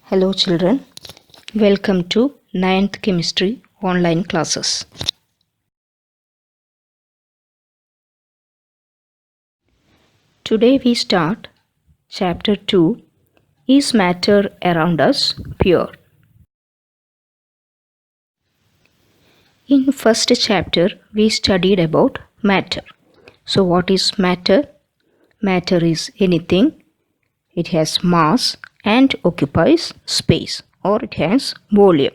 Hello children, welcome to 9th Chemistry online classes. Today we start Chapter 2, Is Matter Around Us Pure? In first chapter we studied about matter. So what is matter? Matter is anything. It has mass and occupies space, or it has volume.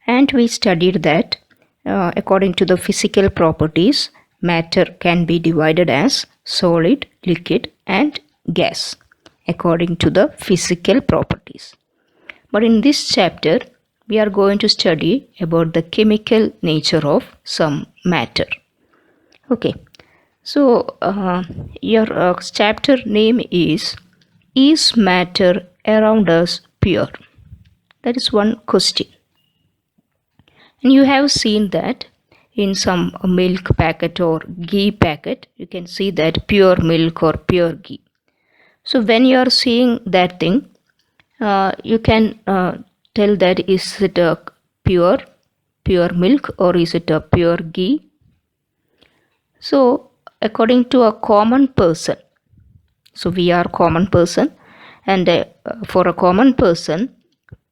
And we studied that according to the physical properties, matter can be divided as solid, liquid and gas according to the physical properties. But in this chapter, we are going to study about the chemical nature of some matter. Okay, so your chapter name is Matter Around Us Pure? That is one question. And you have seen that in some milk packet or ghee packet, you can see that pure milk or pure ghee. So when you are seeing that thing, you can tell that is it a pure milk or is it a pure ghee. So according to a common person, so we are common person, and for a common person,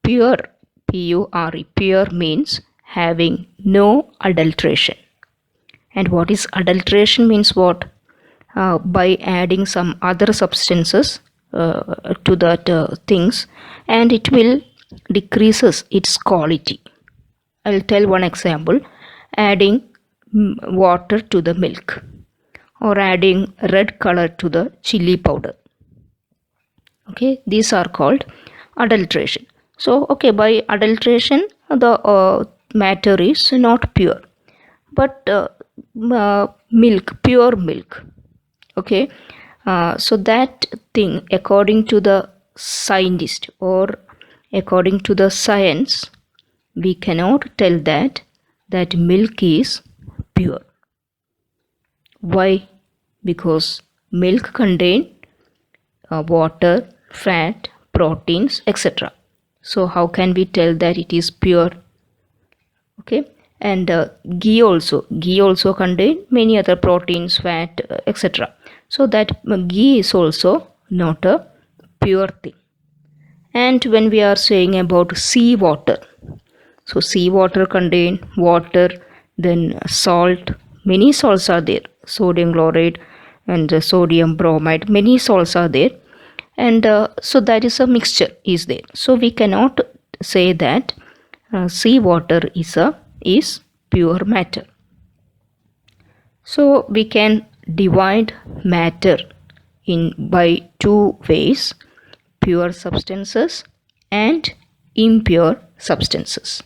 pure, P-U-R-E, pure means having no adulteration. And what is adulteration means what? By adding some other substances to that things, and it will decreases its quality. I'll tell one example: adding water to the milk, or adding red color to the chili powder. Okay, these are called adulteration. So okay, by adulteration the matter is not pure, but milk, pure milk. Okay, so that thing, according to the scientist or according to the science, we cannot tell that milk is pure. Why? Because milk contain water, fat, proteins, etc. So how can we tell that it is pure? Okay, and ghee also contain many other proteins, fat, etc. So that ghee is also not a pure thing. And when we are saying about sea water, so sea water contain water, then salt, many salts are there, sodium chloride and sodium bromide, many salts are there, and so that is a mixture is there. So we cannot say that sea water is pure matter. So we can divide matter by two ways: pure substances and impure substances.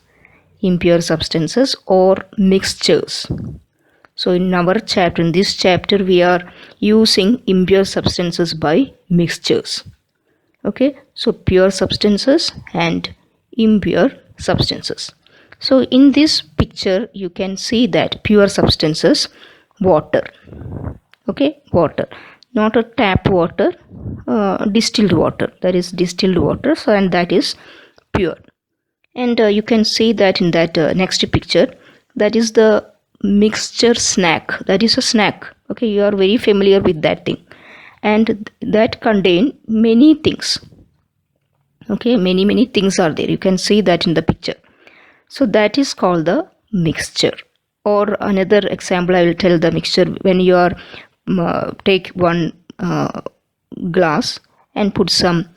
Impure substances or mixtures. So in our chapter, in this chapter, we are using impure substances by mixtures. Okay, so pure substances and impure substances. So in this picture, you can see that pure substances, water. Okay, water, not a tap water, distilled water. That is distilled water, so and that is pure. And you can see that in that next picture, that is the mixture snack. That is a snack. Okay, you are very familiar with that thing, and that contain many things. Okay, many things are there. You can see that in the picture. So that is called the mixture. Or another example, I will tell the mixture. When you are take one glass and put some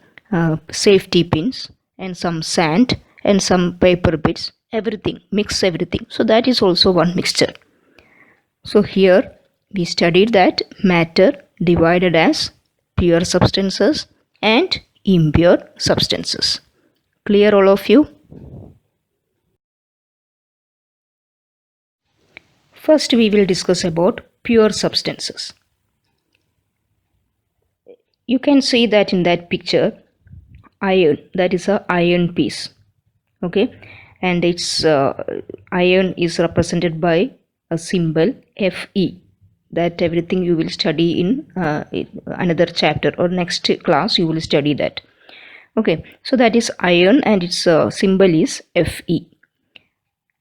safety pins and some sand and some paper bits, everything, mix everything. So that is also one mixture. So here we studied that matter divided as pure substances and impure substances. Clear, all of you? First we will discuss about pure substances. You can see that in that picture, iron, that is a iron piece. Okay, and its iron is represented by a symbol Fe. That everything you will study in another chapter or next class you will study that. Okay, so that is iron and its symbol is Fe.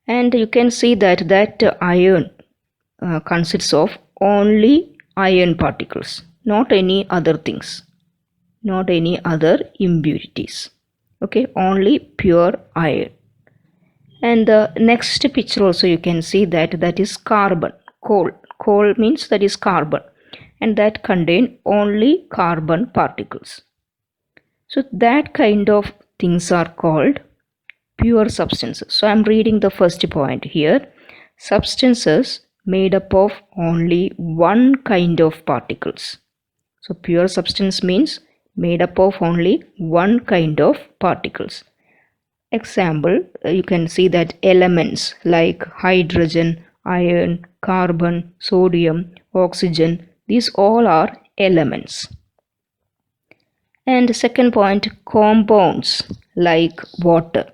And you can see that iron consists of only iron particles, not any other things, not any other impurities. Okay, only pure iron. And the next picture also you can see that is carbon, coal. Coal means that is carbon, and that contain only carbon particles. So that kind of things are called pure substances. So I'm reading the first point here. Substances made up of only one kind of particles. So pure substance means made up of only one kind of particles. Example, you can see that elements like hydrogen, iron, carbon, sodium, oxygen, these all are elements. And second point, compounds like water.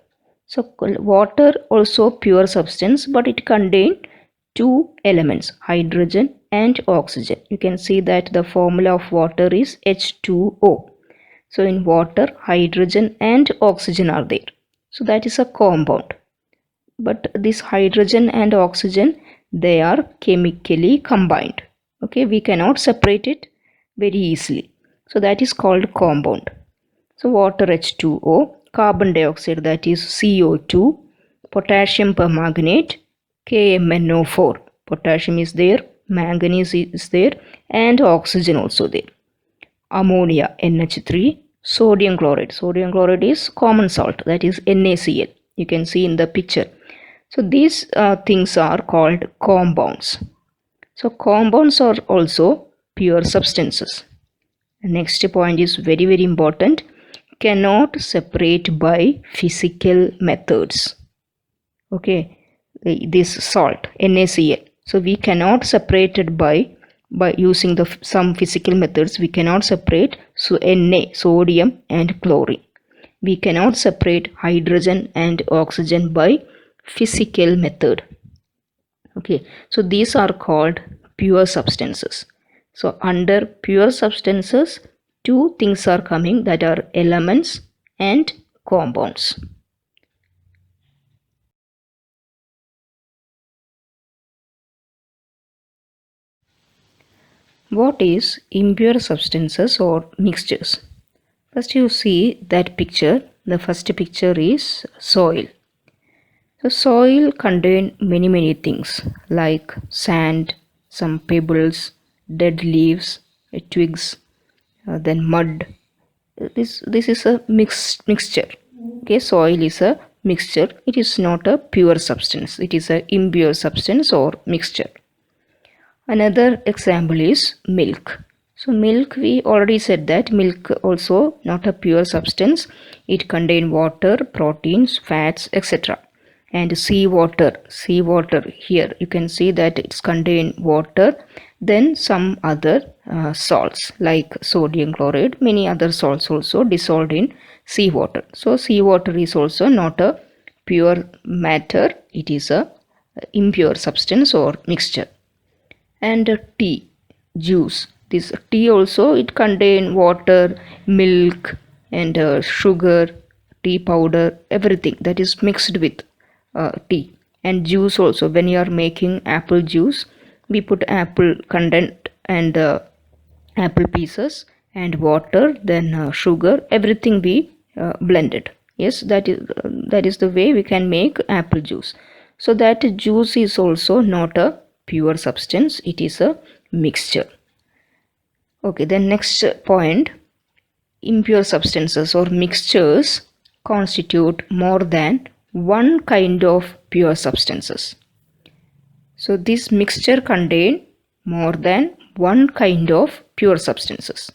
So water also pure substance, but it contains two elements, hydrogen and oxygen. You can see that the formula of water is H2O. So in water, hydrogen and oxygen are there. So that is a compound. But this hydrogen and oxygen, they are chemically combined. Okay, we cannot separate it very easily. So that is called compound. So water H2O, carbon dioxide that is CO2, potassium permanganate, KMNO4. Potassium is there, manganese is there, and oxygen also there. Ammonia NH3, sodium chloride. Sodium chloride is common salt, that is NaCl. You can see in the picture. So these things are called compounds. So compounds are also pure substances. The next point is very very important. Cannot separate by physical methods. Okay, this salt NaCl. So we cannot separate it by using some physical methods. We cannot separate Na, sodium and chlorine. We cannot separate hydrogen and oxygen by physical method. Okay, so these are called pure substances. So under pure substances, two things are coming, that are elements and compounds. What is impure substances or mixtures? First you see that picture. The first picture is soil. So soil contains many things like sand, some pebbles, dead leaves, twigs, then mud. This is a mixture. Okay, soil is a mixture. It is not a pure substance. It is a impure substance or mixture. Another example is milk. So milk, we already said that milk also not a pure substance. It contains water, proteins, fats, etc. And seawater here you can see that it's contain water, then some other salts like sodium chloride, many other salts also dissolved in seawater. So seawater is also not a pure matter, it is a impure substance or mixture. And tea, juice, this tea also it contain water, milk and sugar, tea powder, everything that is mixed with tea. And juice also, when you are making apple juice, we put apple content and apple pieces and water, then sugar, everything we blended. Yes, that is the way we can make apple juice. So that juice is also not a pure substance, it is a mixture. Okay, then next point, impure substances or mixtures constitute more than one kind of pure substances. So this mixture contain more than one kind of pure substances.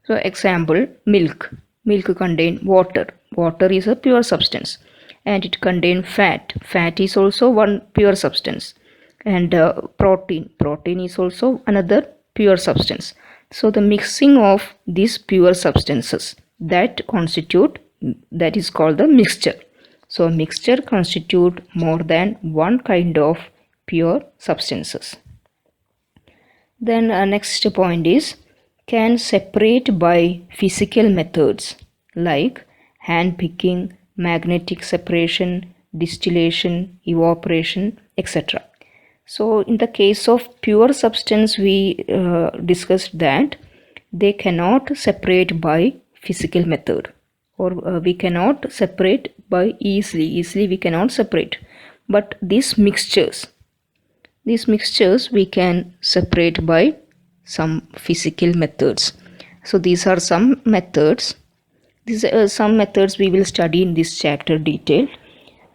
So example, milk. Milk contain water. Water is a pure substance. And it contain fat. Fat is also one pure substance. And protein. Protein is also another pure substance. So the mixing of these pure substances that is called the mixture. So mixture constitute more than one kind of pure substances. Then next point is can separate by physical methods like hand picking, magnetic separation, distillation, evaporation, etc. So in the case of pure substance, we discussed that they cannot separate by physical method, or we cannot separate by easily we cannot separate. But these mixtures we can separate by some physical methods. So these are some methods. These are some methods we will study in this chapter detail.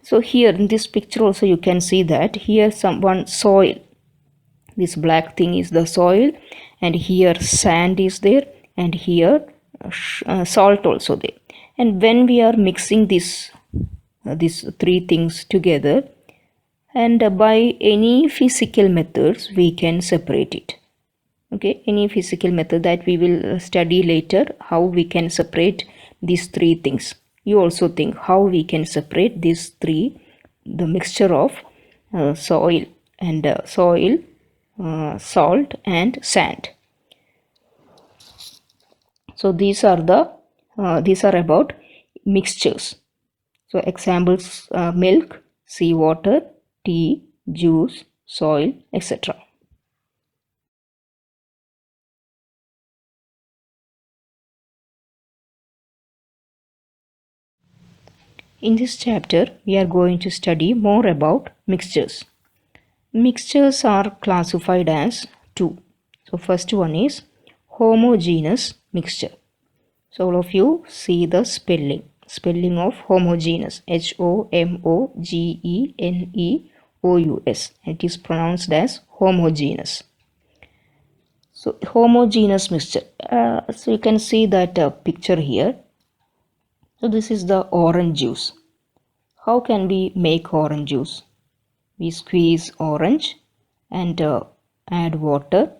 So here in this picture also you can see that here one soil, this black thing is the soil, and here sand is there, and here salt also there. And when we are mixing these three things together, and by any physical methods we can separate it. Okay, any physical method that we will study later, how we can separate these three things. You also think how we can separate these three, the mixture of soil, salt and sand. So these are about mixtures. So examples: milk, seawater, tea, juice, soil, etc. In this chapter, we are going to study more about mixtures. Mixtures are classified as two. So first one is homogeneous mixture. So all of you see the spelling of homogeneous, Homogeneous. It is pronounced as homogeneous. So homogeneous mixture. So you can see that picture here. So this is the orange juice. How can we make orange juice? We squeeze orange and add water,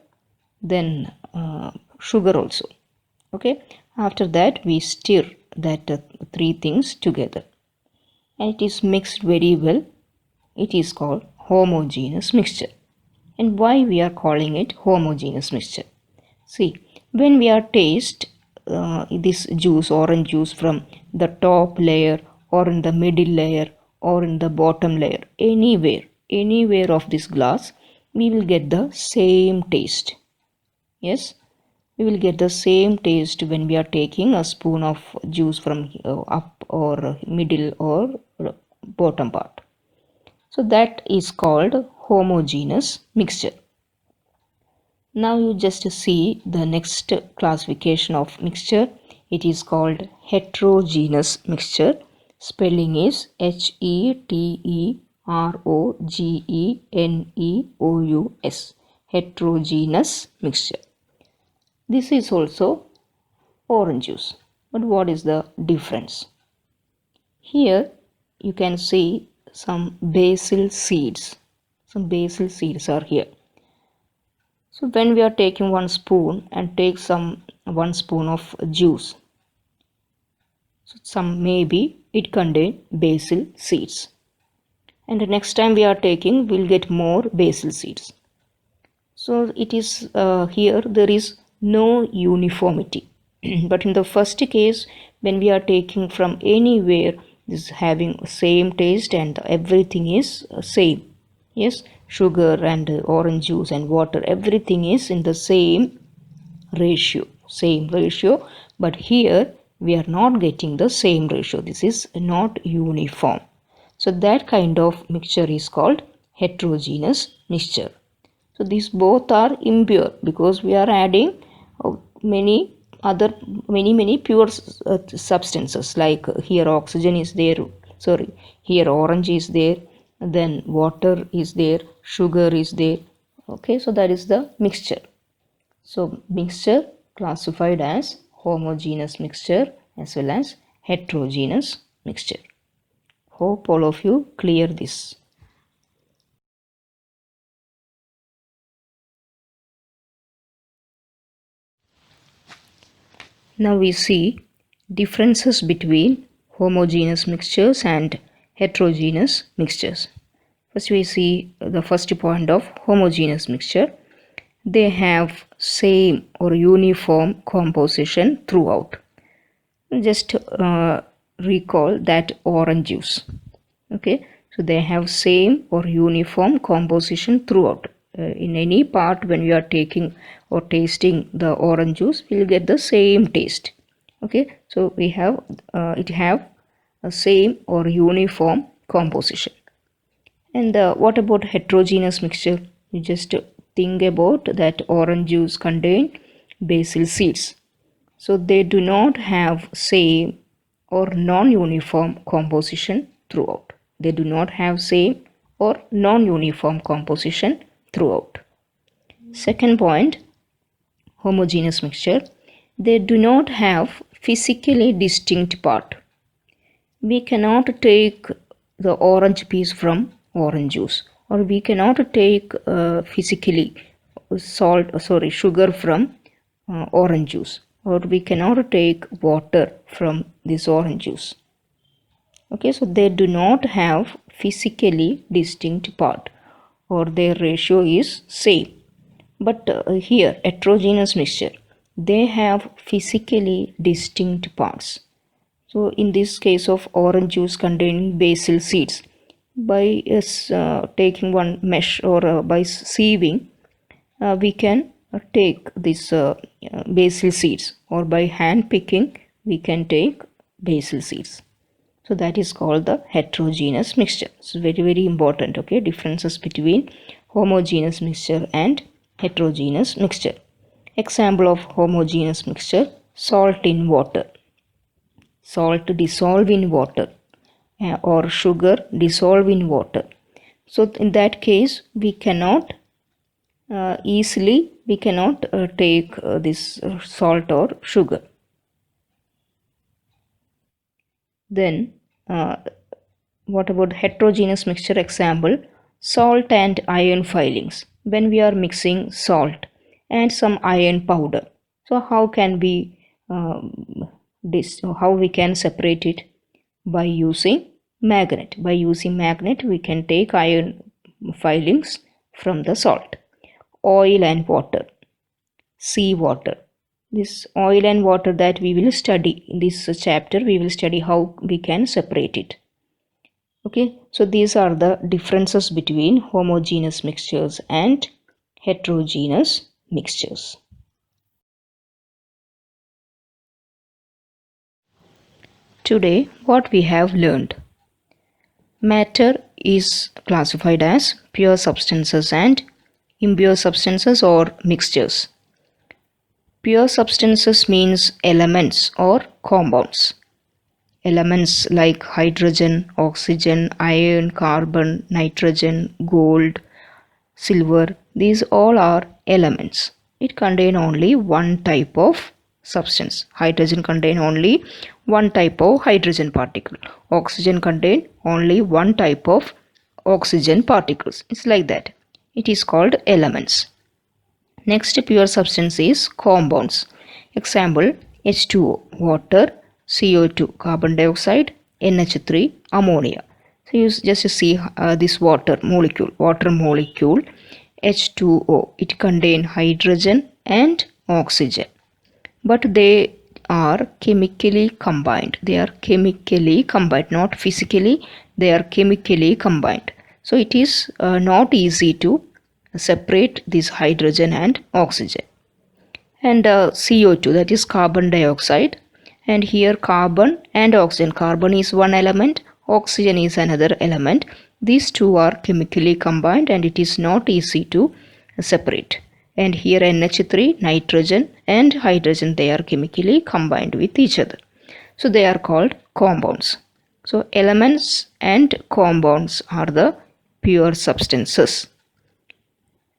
then sugar also. Okay. After that we stir that three things together, and it is mixed very well. It is called homogeneous mixture. And why we are calling it homogeneous mixture? See, when we are taste this juice, orange juice, from the top layer or in the middle layer or in the bottom layer, anywhere of this glass, we will get the same taste. Yes, we will get the same taste when we are taking a spoon of juice from up or middle or bottom part. So that is called homogeneous mixture. Now you just see the next classification of mixture. It is called heterogeneous mixture. Spelling is Heterogeneous. Heterogeneous mixture. This is also orange juice. But what is the difference? Here you can see some basil seeds. Some basil seeds are here. So when we are taking one spoon and take one spoon of juice, so some maybe it contain basil seeds, and the next time we are taking, we'll get more basil seeds. So it is here there is no uniformity. But in the first case, when we are taking from anywhere, this is having same taste and everything is same. Yes, sugar and orange juice and water, everything is in the same ratio. But here we are not getting the same ratio. This is not uniform. So that kind of mixture is called heterogeneous mixture. So these both are impure because we are adding many pure substances, like here oxygen is there, here orange is there, then water is there, sugar is there. Okay, so that is the mixture. So mixture classified as homogeneous mixture as well as heterogeneous mixture. Hope all of you clear this. Now we see differences between homogeneous mixtures and heterogeneous mixtures. First we see the first point of homogeneous mixture. They have same or uniform composition throughout. Just recall that orange juice. Okay, so they have same or uniform composition throughout. In any part, when you are taking or tasting the orange juice, we will get the same taste. Okay, so we have it have a same or uniform composition. And what about heterogeneous mixture? You just think about that orange juice contain basil seeds. So they do not have same or non-uniform composition throughout. They do not have same or non-uniform composition throughout. Second point, homogeneous mixture. They do not have physically distinct part. We cannot take the orange piece from orange juice, or we cannot take physically sugar from orange juice, or we cannot take water from this orange juice. Okay, so they do not have physically distinct part, or their ratio is same. But here heterogeneous mixture, they have physically distinct parts. So in this case of orange juice containing basil seeds, by taking one mesh or by sieving, we can take this basil seeds, or by hand picking we can take basil seeds. So that is called the heterogeneous mixture. It's very important. Okay, differences between homogeneous mixture and heterogeneous mixture. Example of homogeneous mixture: salt in water. Salt dissolve in water, or sugar dissolve in water. So in that case we cannot easily take this salt or sugar. Then what about heterogeneous mixture? Example: salt and iron filings. When we are mixing salt and some iron powder, so how can we how we can separate it? By using magnet. By using magnet we can take iron filings from the salt. Oil and water, sea water. This oil and water that we will study in this chapter, we will study how we can separate it. Okay, so these are the differences between homogeneous mixtures and heterogeneous mixtures. Today, what we have learned: matter is classified as pure substances and impure substances or mixtures. Pure substances means elements or compounds. Elements like hydrogen, oxygen, iron, carbon, nitrogen, gold, silver, these all are elements. It contains only one type of substance. Hydrogen contains only one type of hydrogen particle. Oxygen contains only one type of oxygen particles. It's like that. It is called elements. Next pure substance is compounds. Example: H2O, water; CO2, carbon dioxide; NH3, ammonia. So you just see this water molecule, H2O. It contains hydrogen and oxygen, but they are chemically combined. They are chemically combined, not physically. They are chemically combined. So it is not easy to separate this hydrogen and oxygen. And CO2, that is carbon dioxide, and here carbon and oxygen. Carbon is one element, oxygen is another element. These two are chemically combined and it is not easy to separate. And here NH3, nitrogen and hydrogen, they are chemically combined with each other. So they are called compounds. So elements and compounds are the pure substances.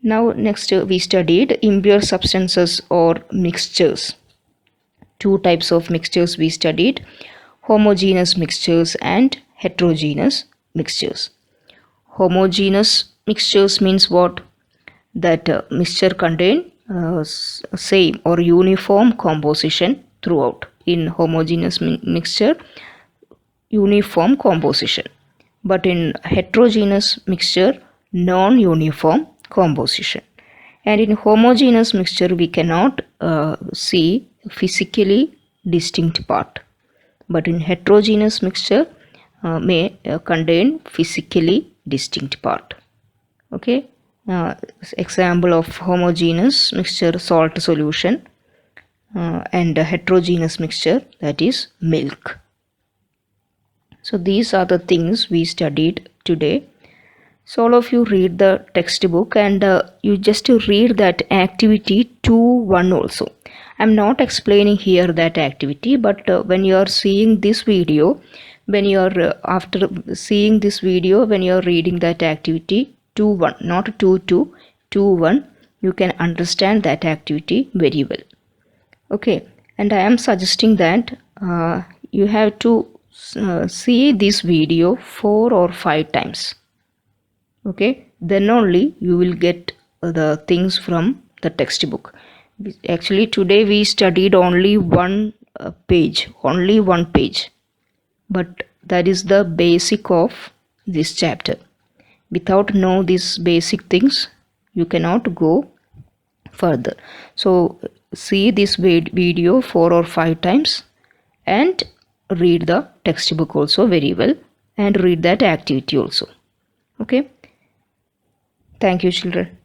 Now next we studied impure substances or mixtures. Two types of mixtures we studied: homogeneous mixtures and heterogeneous mixtures. Homogeneous mixtures means what? That mixture contain same or uniform composition throughout. In homogeneous mixture, uniform composition, but in heterogeneous mixture, non-uniform composition. And in homogeneous mixture we cannot see physically distinct part. but in heterogeneous mixture may contain physically distinct part. Okay, example of homogeneous mixture, salt solution, and a heterogeneous mixture, that is milk. So these are the things we studied today. So all of you read the textbook and you just read that activity 2.1 also. I'm not explaining here that activity, but when you are seeing this video, when you are after seeing this video, when you are reading that activity 2.1, not 2.2, 2.1, you can understand that activity very well. Okay, and I am suggesting that you have to see this video 4 or 5 times. Okay, then only you will get the things from the textbook. Actually today we studied only one page, but that is the basic of this chapter. Without know these basic things, you cannot go further. So see this video 4 or 5 times and read the textbook also very well, and read that activity also. Okay, thank you children.